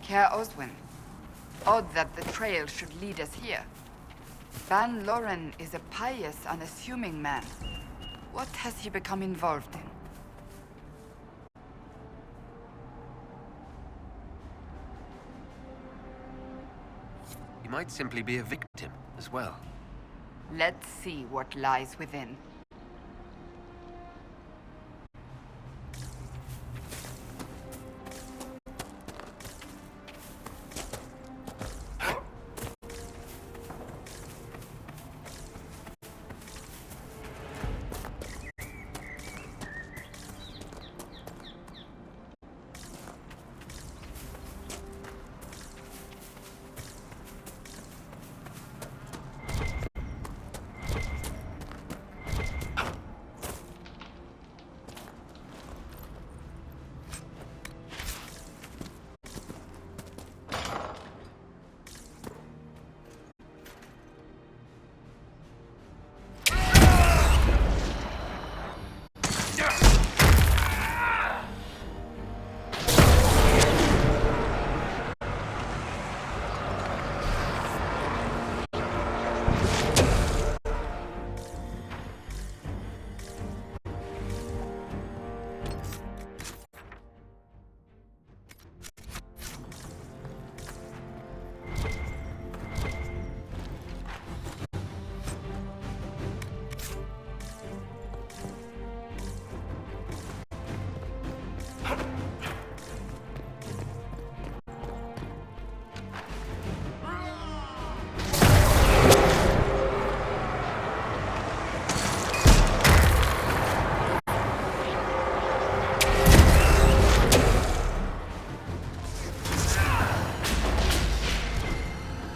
Caer Oswin. Odd that the trail should lead us here. Ban Loren is a pious, unassuming man. What has he become involved in? He might simply be a victim as well. Let's see what lies within.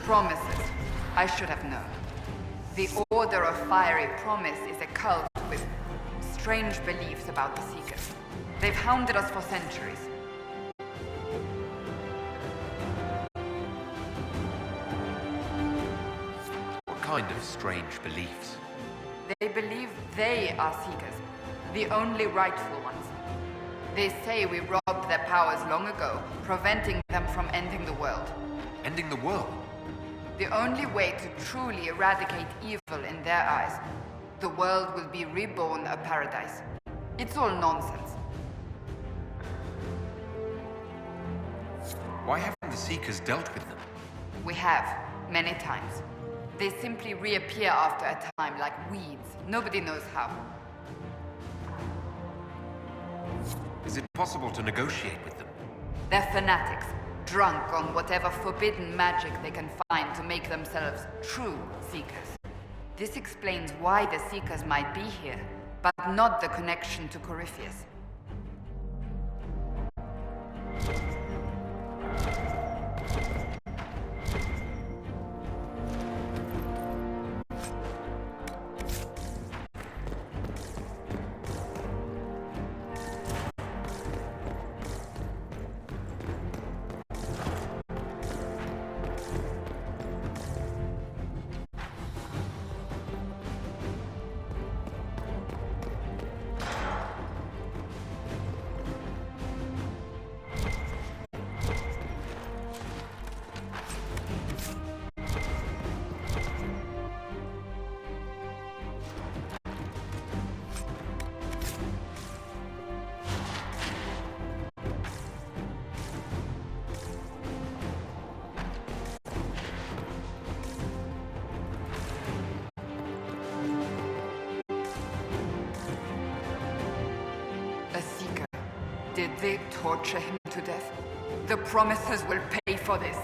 Promises. I should have known. The Order of Fiery Promise is a cult with strange beliefs about the Seekers. They've hounded us for centuries. What kind of strange beliefs? They believe they are Seekers, the only rightful ones. They say we robbed their powers long ago, preventing them from ending the world. Ending the world? The only way to truly eradicate evil in their eyes, the world will be reborn a paradise. It's all nonsense. Why haven't the Seekers dealt with them? We have, many times. They simply reappear after a time like weeds. Nobody knows how. Is it possible to negotiate with them? They're fanatics, drunk on whatever forbidden magic they can find to make themselves true Seekers. This explains why the Seekers might be here, but not the connection to Corypheus. Did they torture him to death? The Promisers will pay for this.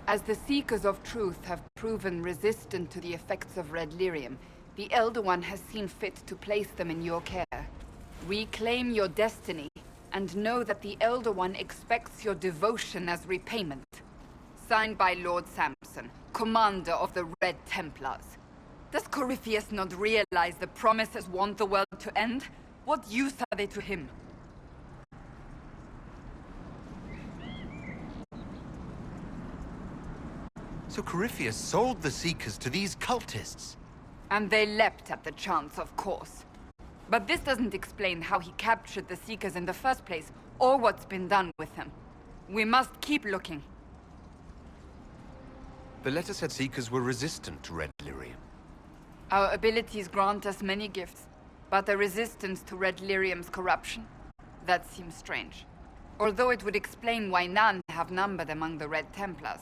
As the Seekers of Truth have proven resistant to the effects of red lyrium, the Elder One has seen fit to place them in your care. Reclaim your destiny, and know that the Elder One expects your devotion as repayment. Signed by Lord Samson, commander of the Red Templars. Does Corypheus not realize the promises want the world to end? What use are they to him? So Corypheus sold the Seekers to these cultists? And they leapt at the chance, of course. But this doesn't explain how he captured the Seekers in the first place, or what's been done with them. We must keep looking. The letter said Seekers were resistant to red lyrium. Our abilities grant us many gifts, but a resistance to red lyrium's corruption? That seems strange. Although it would explain why none have numbered among the Red Templars.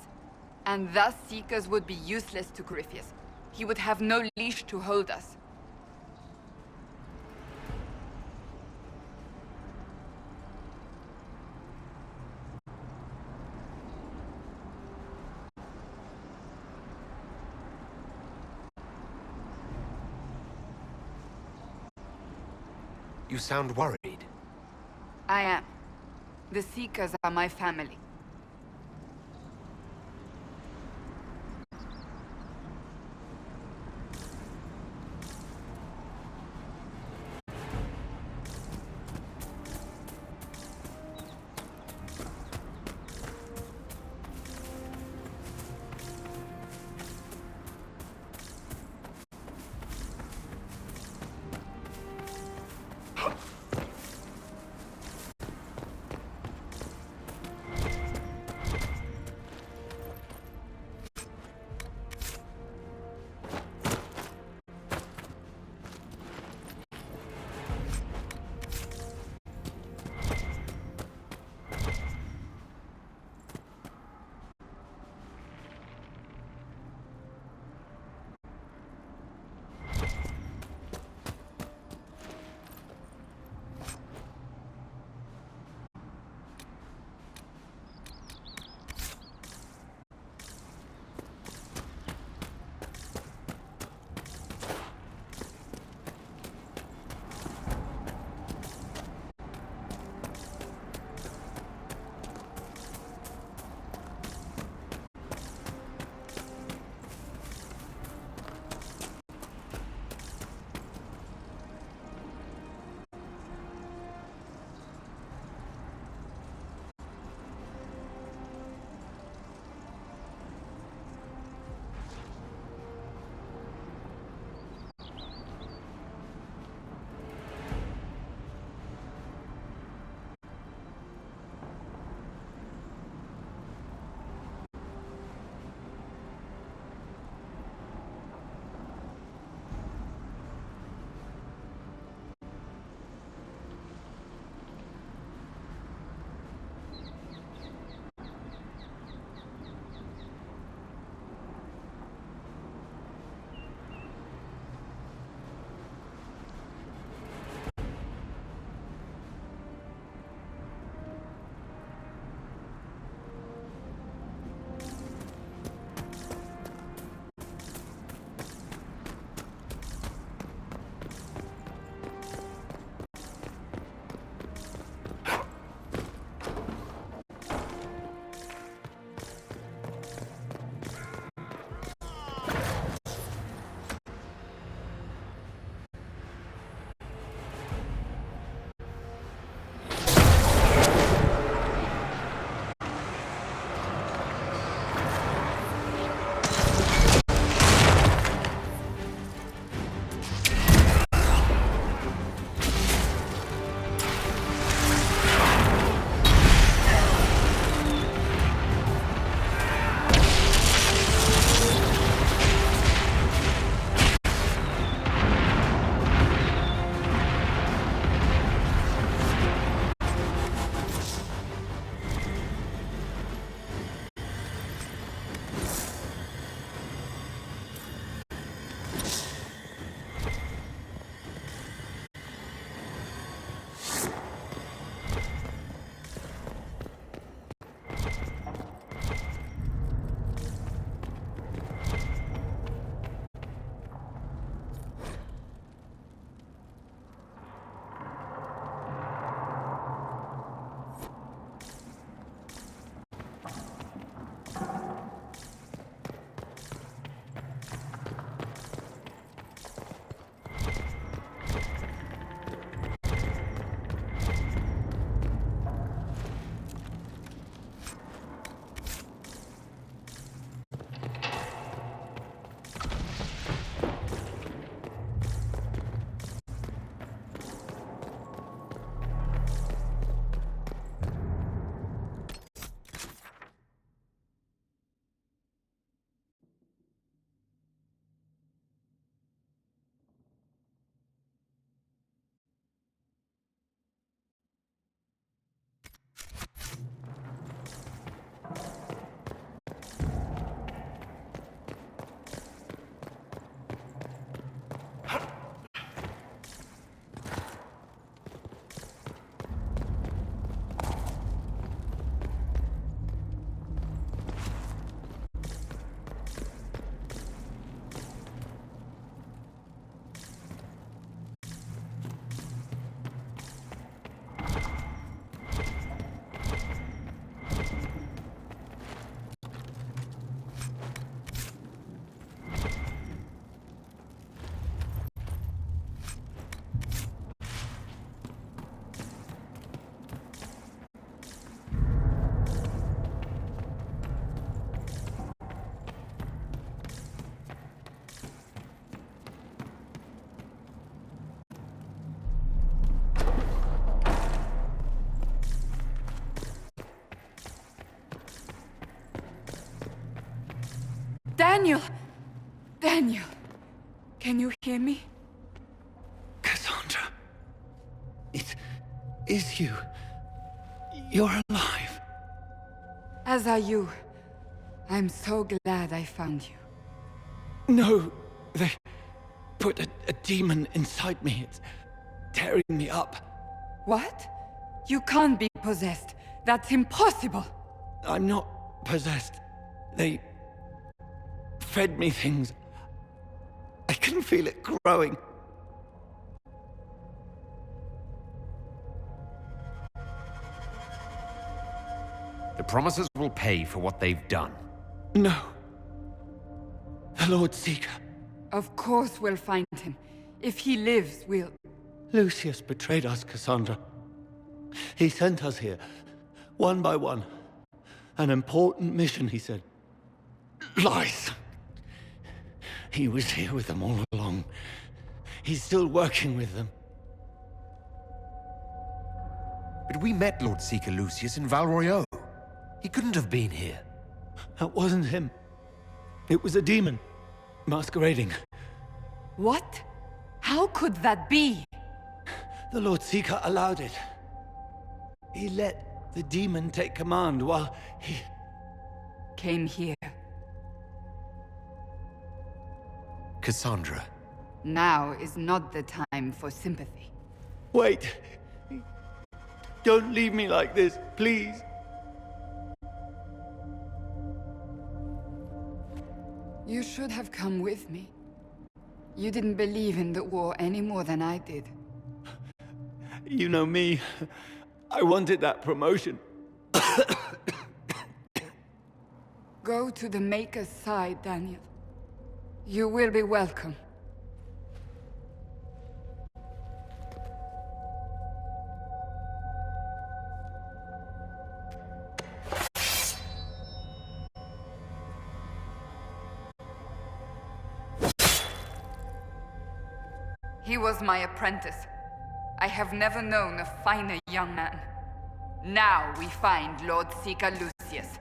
And thus Seekers would be useless to Corypheus. He would have no leash to hold us. You sound worried. I am. The Seekers are my family. Daniel! Daniel! Can you hear me? Cassandra. It is you. You're alive. As are you. I'm so glad I found you. No, they put a demon inside me. It's tearing me up. What? You can't be possessed. That's impossible. I'm not possessed. They fed me things. I can feel it growing. The promises will pay for what they've done. No. The Lord Seeker. Of course we'll find him. If he lives, we'll... Lucius betrayed us, Cassandra. He sent us here, one by one. An important mission, he said. Lies. He was here with them all along. He's still working with them. But we met Lord Seeker Lucius in Val Royeaux. He couldn't have been here. That wasn't him. It was a demon, masquerading. What? How could that be? The Lord Seeker allowed it. He let the demon take command while he... Came here. Cassandra. Now is not the time for sympathy. Wait! Don't leave me like this, please. You should have come with me. You didn't believe in the war any more than I did. You know me. I wanted that promotion. Go to the Maker's side, Daniel. You will be welcome. He was my apprentice. I have never known a finer young man. Now we find Lord Seeker Lucius.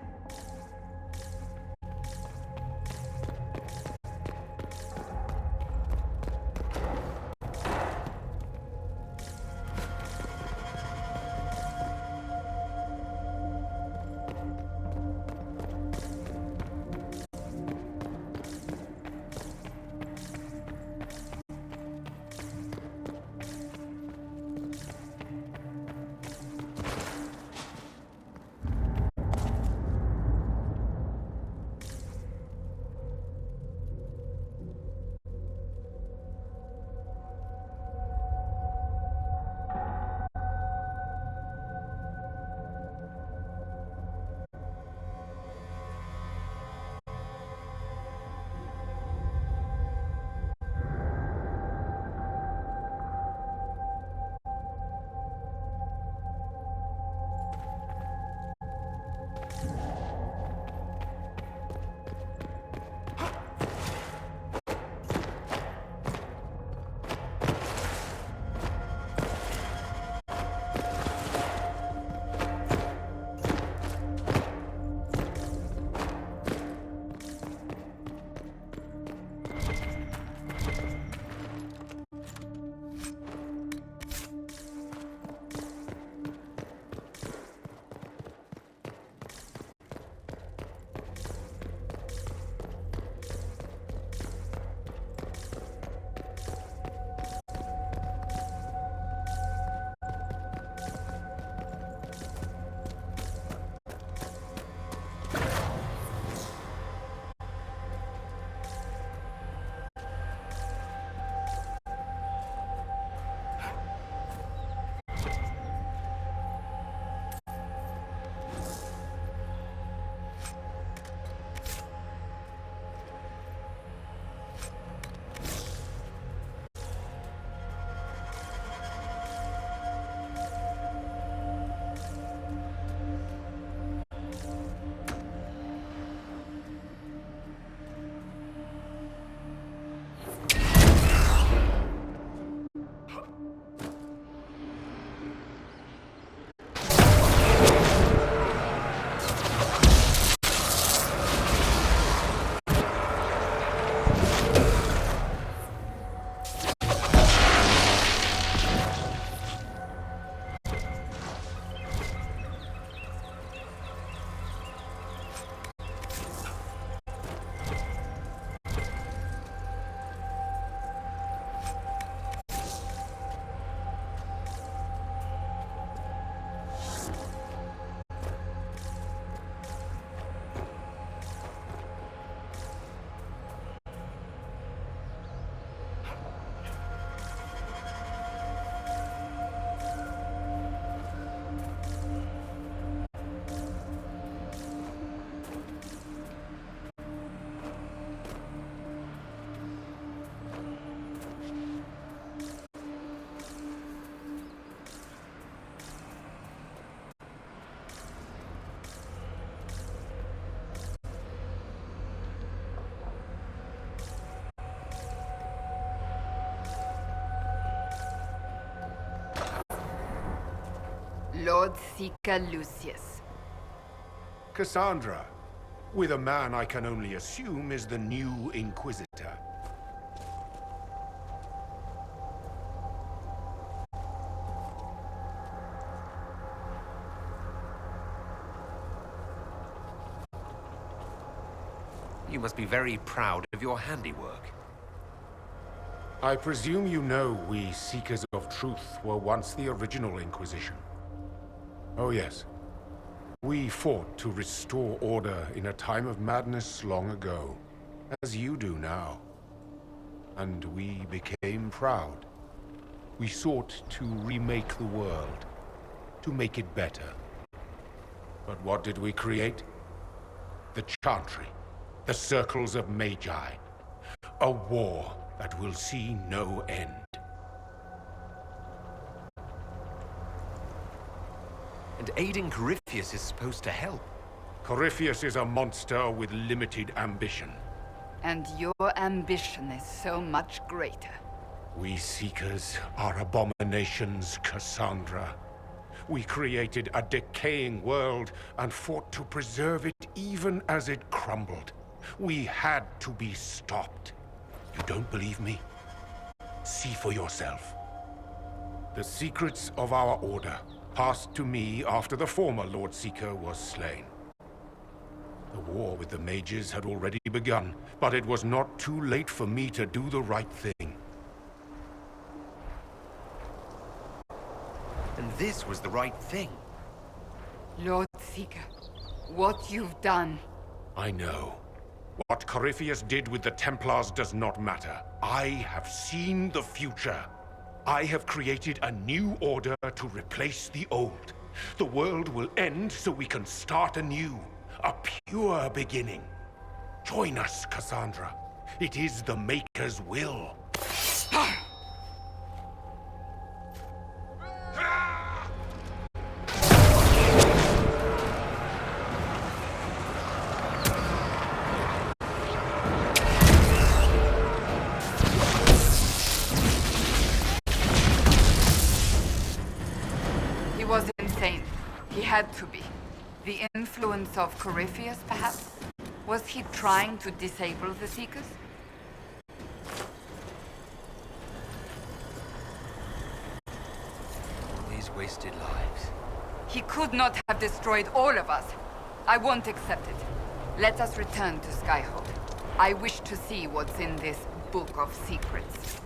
Lord Seeker Lucius. Cassandra, with a man I can only assume is the new Inquisitor. You must be very proud of your handiwork. I presume you know we Seekers of Truth were once the original Inquisition. Oh yes. We fought to restore order in a time of madness long ago, as you do now. And we became proud. We sought to remake the world, to make it better. But what did we create? The Chantry, the Circles of Magi. A war that will see no end. And aiding Corypheus is supposed to help. Corypheus is a monster with limited ambition. And your ambition is so much greater. We Seekers are abominations, Cassandra. We created a decaying world and fought to preserve it even as it crumbled. We had to be stopped. You don't believe me? See for yourself. The secrets of our order passed to me after the former Lord Seeker was slain. The war with the mages had already begun, but it was not too late for me to do the right thing. And this was the right thing. Lord Seeker, what you've done. I know. What Corypheus did with the Templars does not matter. I have seen the future. I have created a new order to replace the old. The world will end so we can start anew. A pure beginning. Join us, Cassandra. It is the Maker's will. He was insane. He had to be. The influence of Corypheus, perhaps? Was he trying to disable the Seekers? All these wasted lives. He could not have destroyed all of us. I won't accept it. Let us return to Skyhold. I wish to see what's in this book of secrets.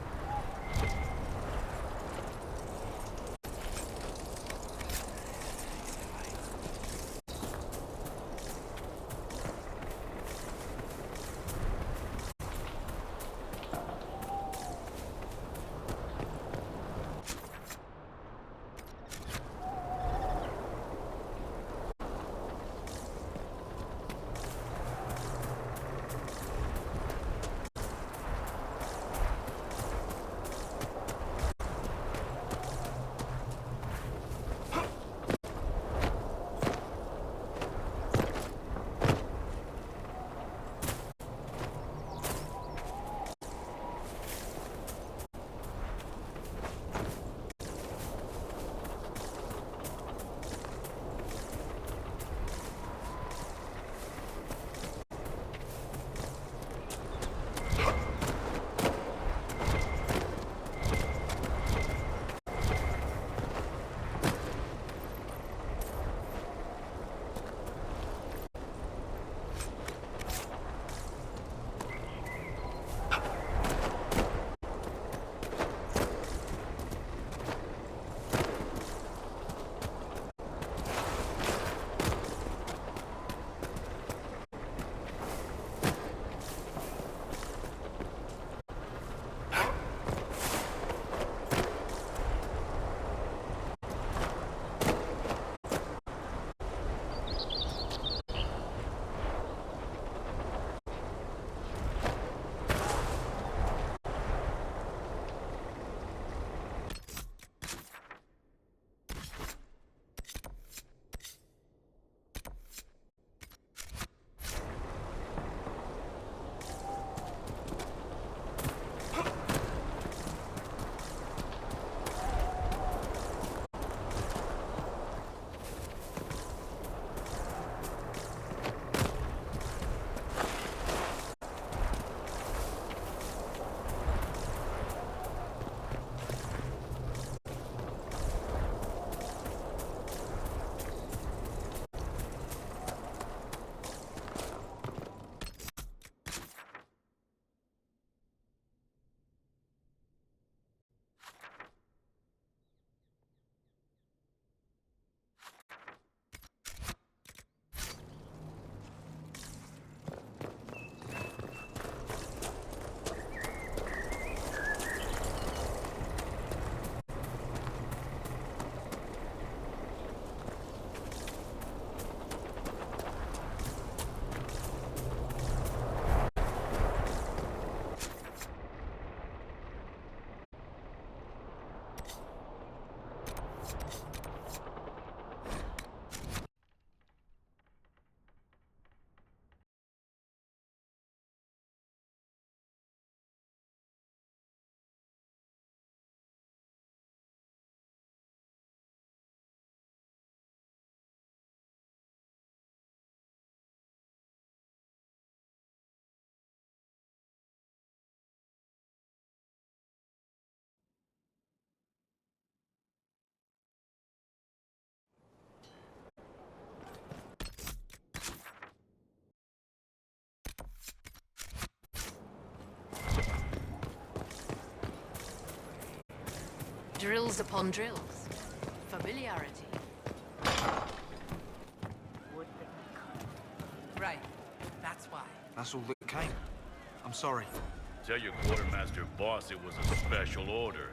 Drills upon drills. Familiarity. Right. That's why. That's all that came. I'm sorry. Tell your quartermaster boss it was a special order.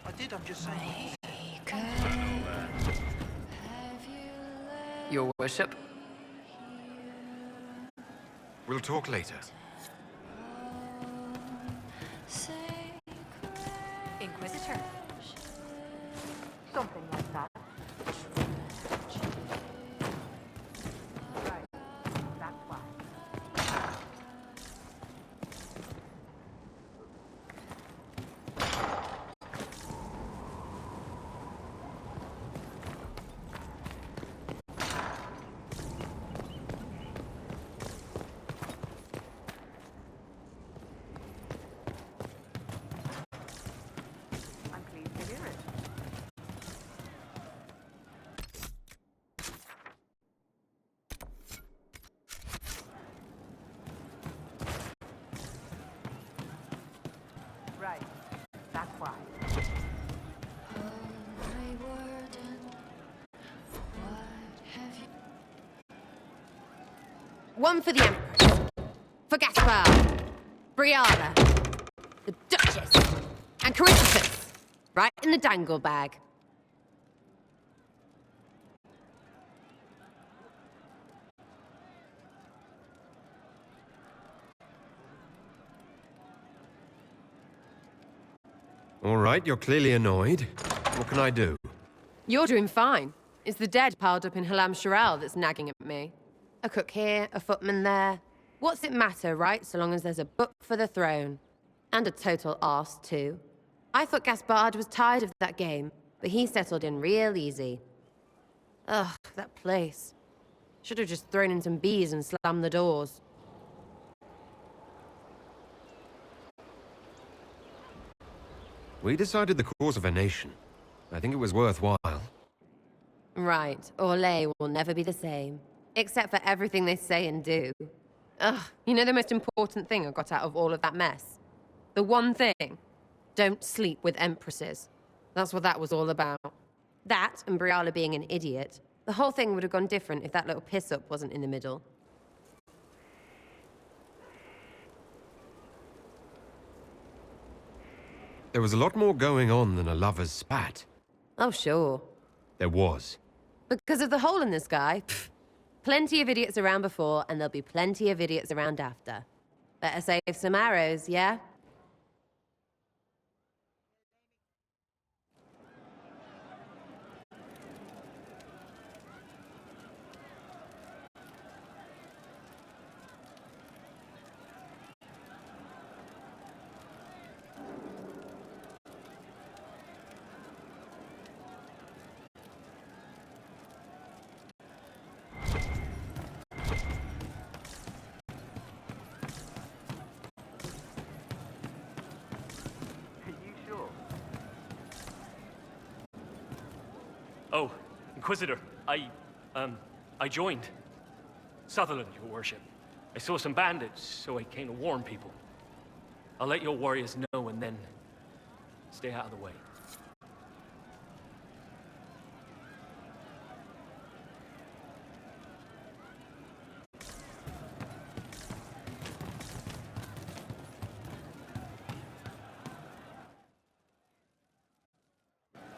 I did, I'm just saying. I know that. Your worship. We'll talk later. Inquisitor. Something like that. Right. That's why. I'm pleased to hear it. Right. That's why. One for the Empress. For Gaspard. Brianna. The Duchess. And Corypheus. Right in the dangle bag. All right, you're clearly annoyed. What can I do? You're doing fine. It's the dead piled up in Halam Shirel that's nagging at me. A cook here, a footman there. What's it matter, right, so long as there's a book for the throne? And a total arse, too. I thought Gaspard was tired of that game, but he settled in real easy. Ugh, that place. Should have just thrown in some bees and slammed the doors. We decided the cause of a nation. I think it was worthwhile. Right, Orlais will never be the same. Except for everything they say and do. Ugh, you know the most important thing I got out of all of that mess? The one thing. Don't sleep with empresses. That's what that was all about. That, and Briala being an idiot. The whole thing would have gone different if that little piss-up wasn't in the middle. There was a lot more going on than a lover's spat. Oh, sure. There was. Because of the hole in the sky, pfft. Plenty of idiots around before, and there'll be plenty of idiots around after. Better save some arrows, yeah? Oh, Inquisitor, I joined. Sutherland, your worship. I saw some bandits, so I came to warn people. I'll let your warriors know and then stay out of the way.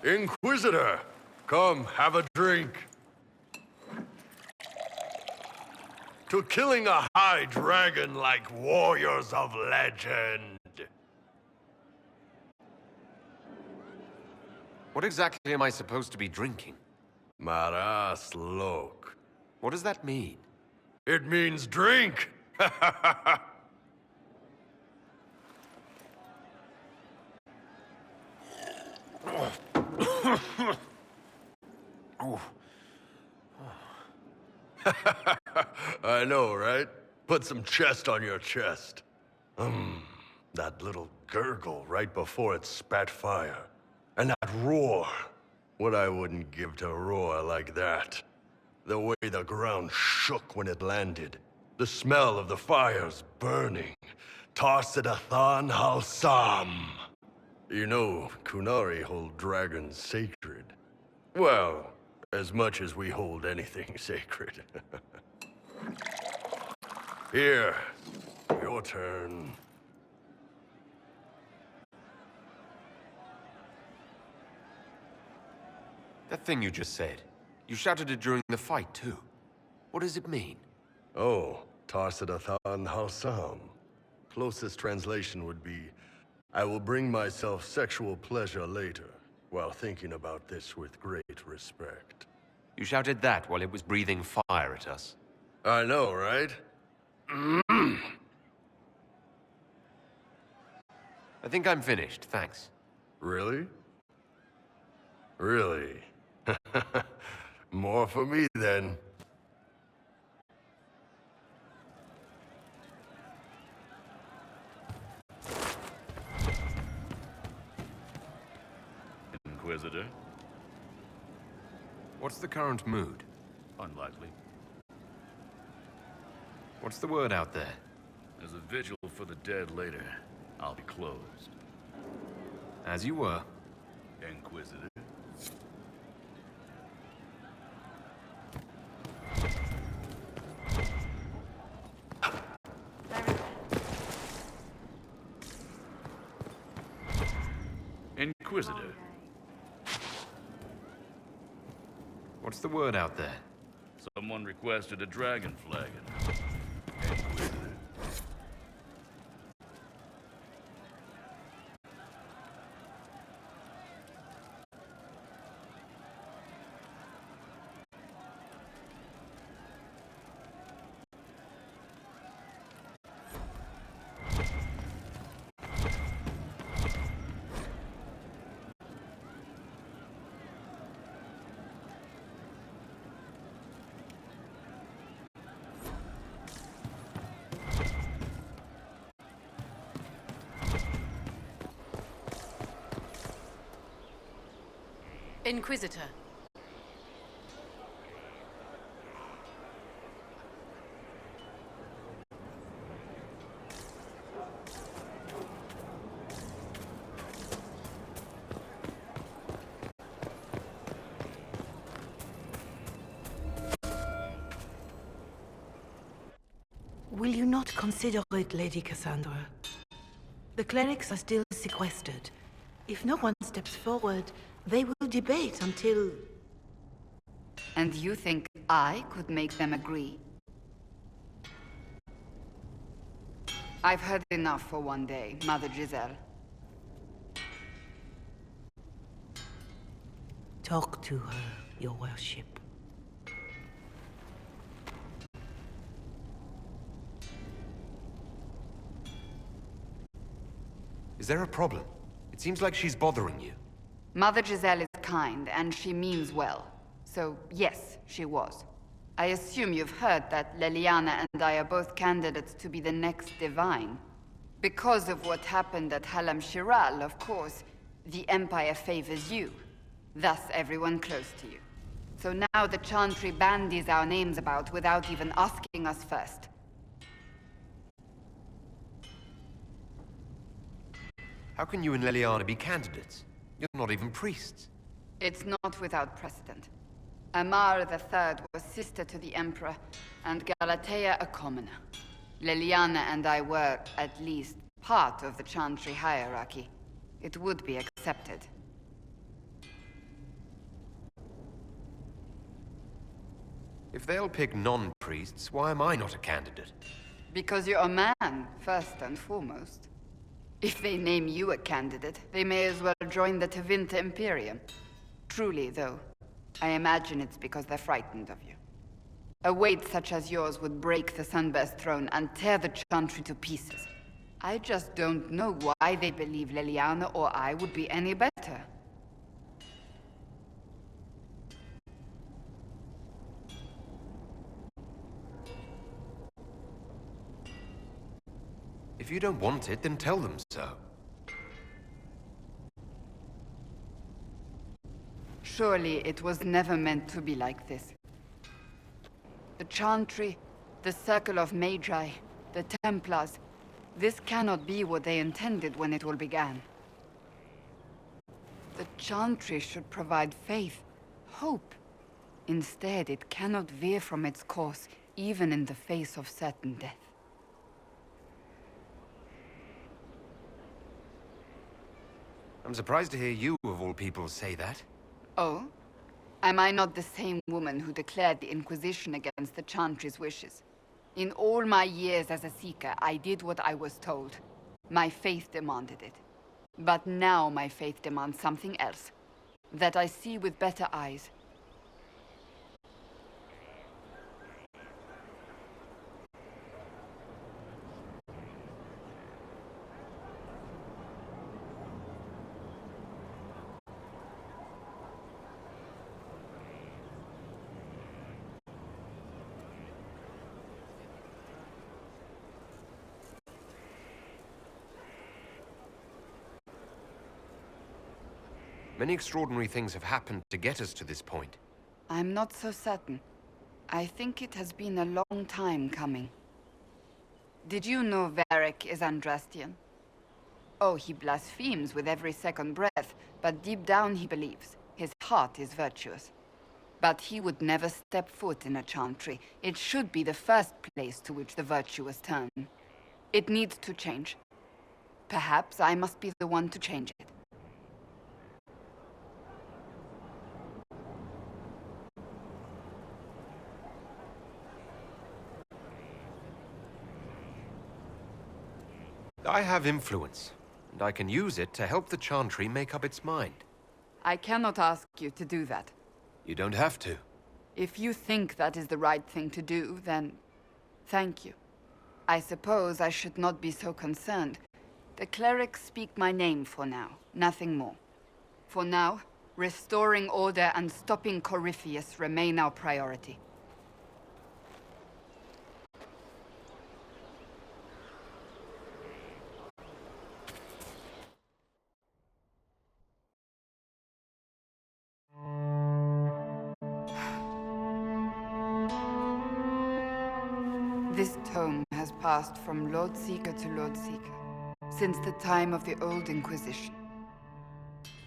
Inquisitor, come have a drink. To killing a high dragon like warriors of legend. What exactly am I supposed to be drinking? Maras lok. What does that mean? It means drink. I know, right? Put some chest on your chest. That little gurgle right before it spat fire. And that roar. What I wouldn't give to roar like that. The way the ground shook when it landed. The smell of the fires burning. Tarsedathan Halsam. You know, Kunari hold dragons sacred. Well, as much as we hold anything sacred. Here, your turn. That thing you just said, you shouted it during the fight, too. What does it mean? Oh, Tarsadathan Hausam. Closest translation would be, I will bring myself sexual pleasure later, while thinking about this with great respect. You shouted that while it was breathing fire at us. I know, right? I think I'm finished, thanks. Really? Really? More for me, then. Inquisitor? What's the current mood? Unlikely. What's the word out there? There's a vigil for the dead later. I'll be closed. As you were. Inquisitor? Inquisitor? What's the word out there? Someone requested a dragon flagon. Inquisitor? Inquisitor. Will you not consider it, Lady Cassandra? The clerics are still sequestered. If no one steps forward, they will debate until... And you think I could make them agree? I've heard enough for one day, Mother Giselle. Talk to her, your worship. Is there a problem? It seems like she's bothering you. Mother Giselle is kind, and she means well. So, yes, she was. I assume you've heard that Leliana and I are both candidates to be the next Divine. Because of what happened at Halam Shiral, of course, the Empire favors you. Thus, everyone close to you. So now the Chantry bandies our names about without even asking us first. How can you and Leliana be candidates? You're not even priests. It's not without precedent. Amar III was sister to the Emperor, and Galatea a commoner. Leliana and I were, at least, part of the Chantry hierarchy. It would be accepted. If they'll pick non-priests, why am I not a candidate? Because you're a man, first and foremost. If they name you a candidate, they may as well join the Tevinter Imperium. Truly, though, I imagine it's because they're frightened of you. A weight such as yours would break the Sunburst throne and tear the Chantry to pieces. I just don't know why they believe Leliana or I would be any better. If you don't want it, then tell them so. Surely it was never meant to be like this. The Chantry, the Circle of Magi, the Templars, this cannot be what they intended when it all began. The Chantry should provide faith, hope. Instead, it cannot veer from its course, even in the face of certain death. I'm surprised to hear you, of all people, say that. Oh? Am I not the same woman who declared the Inquisition against the Chantry's wishes? In all my years as a Seeker, I did what I was told. My faith demanded it. But now my faith demands something else. That I see with better eyes. Many extraordinary things have happened to get us to this point. I'm not so certain. I think it has been a long time coming. Did you know Varric is Andrastian? Oh, he blasphemes with every second breath, but deep down he believes. His heart is virtuous. But he would never step foot in a Chantry. It should be the first place to which the virtuous turn. It needs to change. Perhaps I must be the one to change it. I have influence, and I can use it to help the Chantry make up its mind. I cannot ask you to do that. You don't have to. If you think that is the right thing to do, then thank you. I suppose I should not be so concerned. The clerics speak my name for now, nothing more. For now, restoring order and stopping Corypheus remain our priority. This tome has passed from Lord Seeker to Lord Seeker, since the time of the old Inquisition.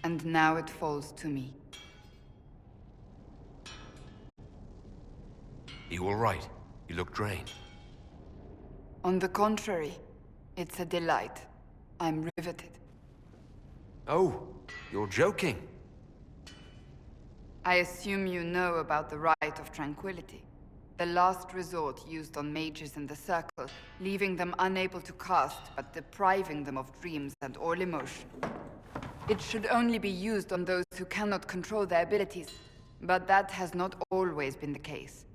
And now it falls to me. You all right? You look drained. On the contrary, it's a delight. I'm riveted. Oh, you're joking. I assume you know about the Rite of Tranquility. The last resort used on mages in the Circle, leaving them unable to cast, but depriving them of dreams and all emotion. It should only be used on those who cannot control their abilities, but that has not always been the case.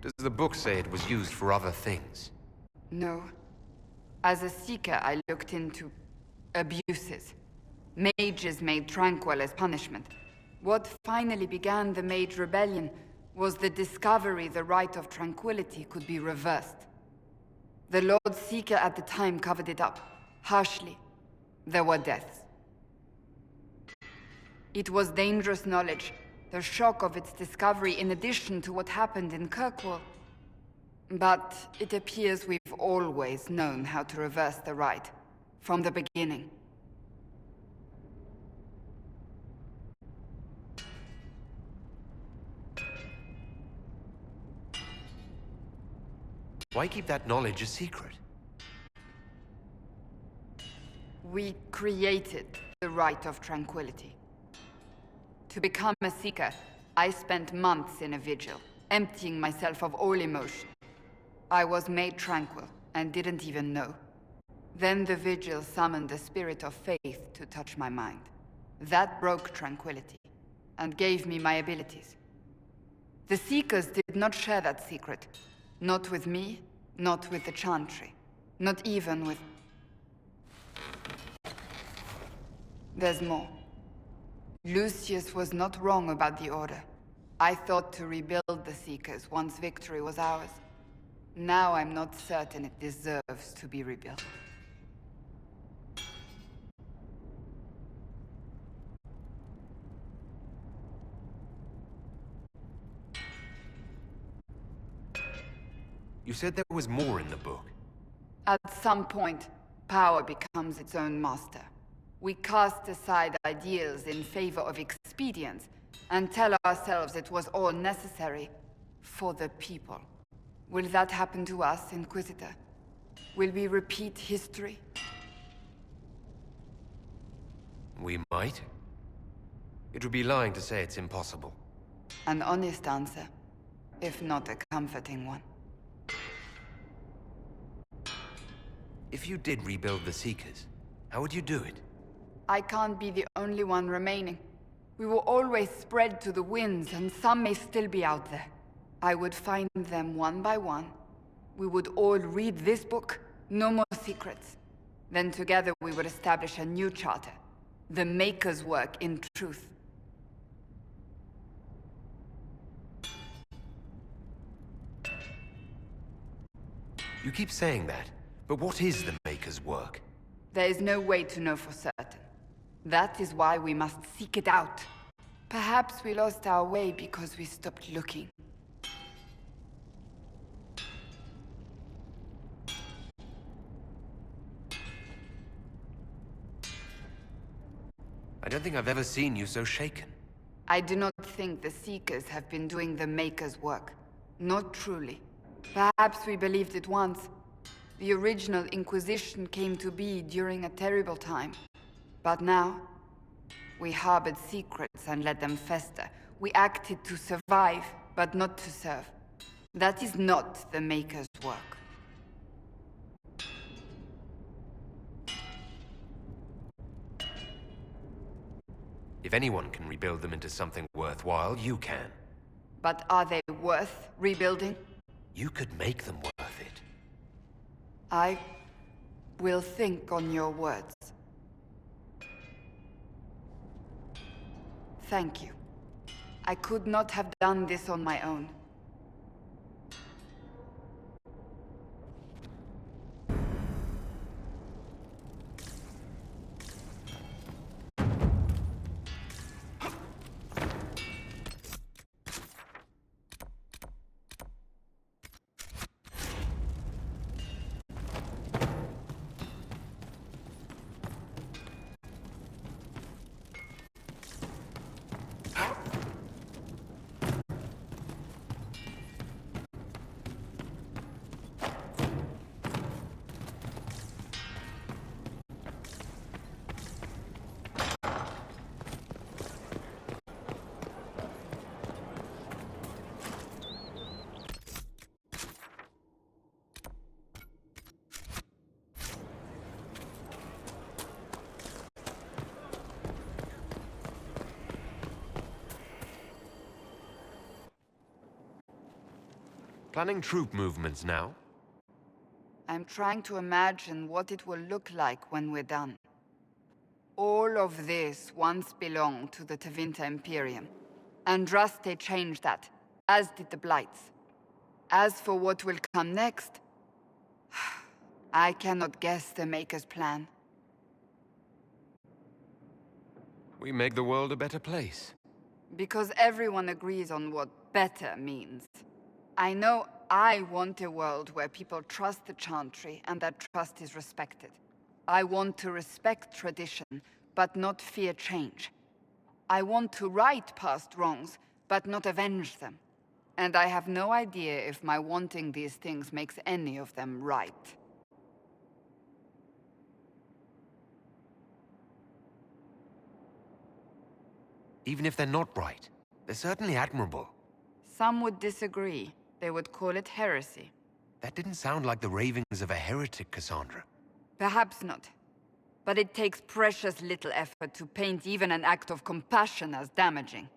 Does the book say it was used for other things? No. As a Seeker, I looked into abuses. Mages made tranquil as punishment. What finally began the Mage Rebellion was the discovery the Rite of Tranquility could be reversed. The Lord Seeker at the time covered it up, harshly. There were deaths. It was dangerous knowledge, the shock of its discovery in addition to what happened in Kirkwall. But it appears we've always known how to reverse the rite, from the beginning. Why keep that knowledge a secret? We created the Rite of Tranquility. To become a Seeker, I spent months in a vigil, emptying myself of all emotion. I was made tranquil, and didn't even know. Then the vigil summoned a spirit of faith to touch my mind. That broke tranquility, and gave me my abilities. The Seekers did not share that secret. Not with me, not with the Chantry, not even with... There's more. Lucius was not wrong about the Order. I thought to rebuild the Seekers once victory was ours. Now I'm not certain it deserves to be rebuilt. You said there was more in the book. At some point, power becomes its own master. We cast aside ideals in favor of expedience, and tell ourselves it was all necessary for the people. Will that happen to us, Inquisitor? Will we repeat history? We might. It would be lying to say it's impossible. An honest answer, if not a comforting one. If you did rebuild the Seekers, how would you do it? I can't be the only one remaining. We were always spread to the winds, and some may still be out there. I would find them one by one. We would all read this book, no more secrets. Then together we would establish a new charter. The Maker's work in truth. You keep saying that, but what is the Maker's work? There is no way to know for certain. That is why we must seek it out. Perhaps we lost our way because we stopped looking. I don't think I've ever seen you so shaken. I do not think the Seekers have been doing the Maker's work. Not truly. Perhaps we believed it once. The original Inquisition came to be during a terrible time. But now, we harbored secrets and let them fester. We acted to survive, but not to serve. That is not the Maker's work. If anyone can rebuild them into something worthwhile, you can. But are they worth rebuilding? You could make them worth it. I will think on your words. Thank you. I could not have done this on my own. Planning troop movements now? I'm trying to imagine what it will look like when we're done. All of this once belonged to the Tevinter Imperium. Andraste changed that, as did the Blights. As for what will come next, I cannot guess the Maker's plan. We make the world a better place. Because everyone agrees on what better means. I know I want a world where people trust the Chantry and that trust is respected. I want to respect tradition, but not fear change. I want to right past wrongs, but not avenge them. And I have no idea if my wanting these things makes any of them right. Even if they're not right, they're certainly admirable. Some would disagree. They would call it heresy. That didn't sound like the ravings of a heretic, Cassandra. Perhaps not. But it takes precious little effort to paint even an act of compassion as damaging.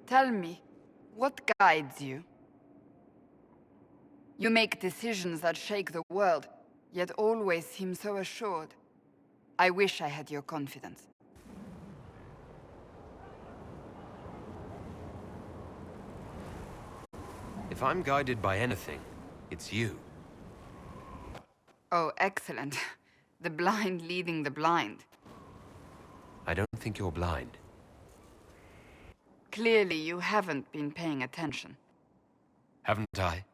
Tell me, what guides you? You make decisions that shake the world, yet always seem so assured. I wish I had your confidence. If I'm guided by anything, it's you. Oh, excellent. The blind leading the blind. I don't think you're blind. Clearly, you haven't been paying attention. Haven't I?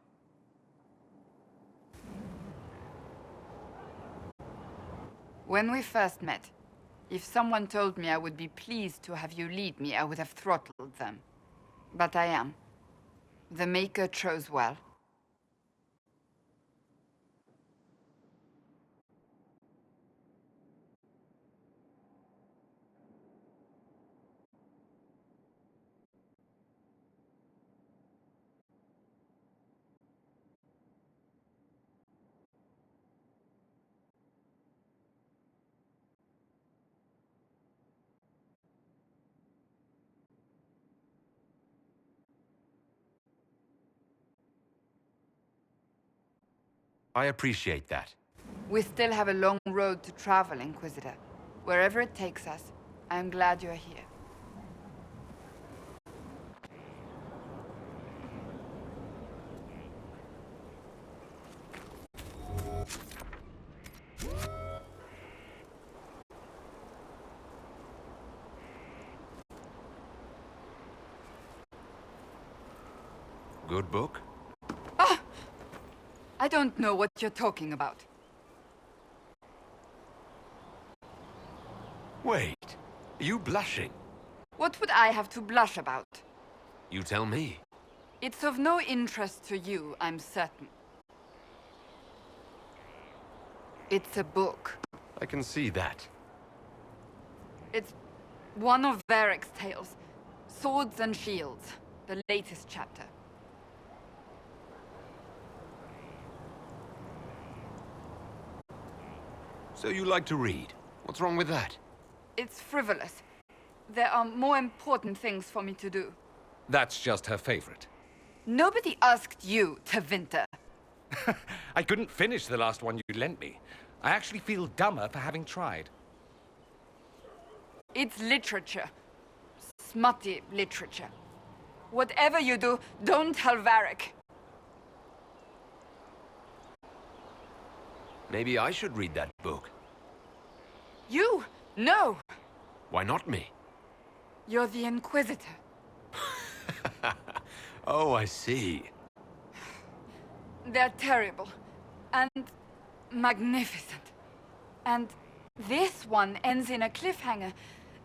When we first met, if someone told me I would be pleased to have you lead me, I would have throttled them. But I am. The Maker chose well. I appreciate that. We still have a long road to travel, Inquisitor. Wherever it takes us, I am glad you're here. Good book? I don't know what you're talking about. Wait, are you blushing? What would I have to blush about? You tell me. It's of no interest to you, I'm certain. It's a book. I can see that. It's one of Varric's tales. Swords and Shields, the latest chapter. So you like to read? What's wrong with that? It's frivolous. There are more important things for me to do. That's just her favorite. Nobody asked you to winter. I couldn't finish the last one you lent me. I actually feel dumber for having tried. It's literature. Smutty literature. Whatever you do, don't tell Varric. Maybe I should read that book. You? No! Why not me? You're the Inquisitor. Oh, I see. They're terrible. And magnificent. And this one ends in a cliffhanger.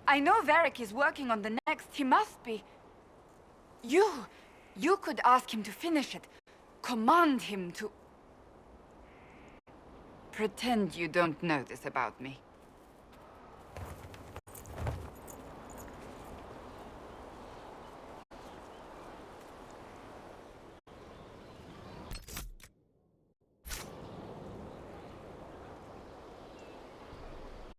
I know Varric is working on the next. He must be. You could ask him to finish it. Command him to... Pretend you don't know this about me.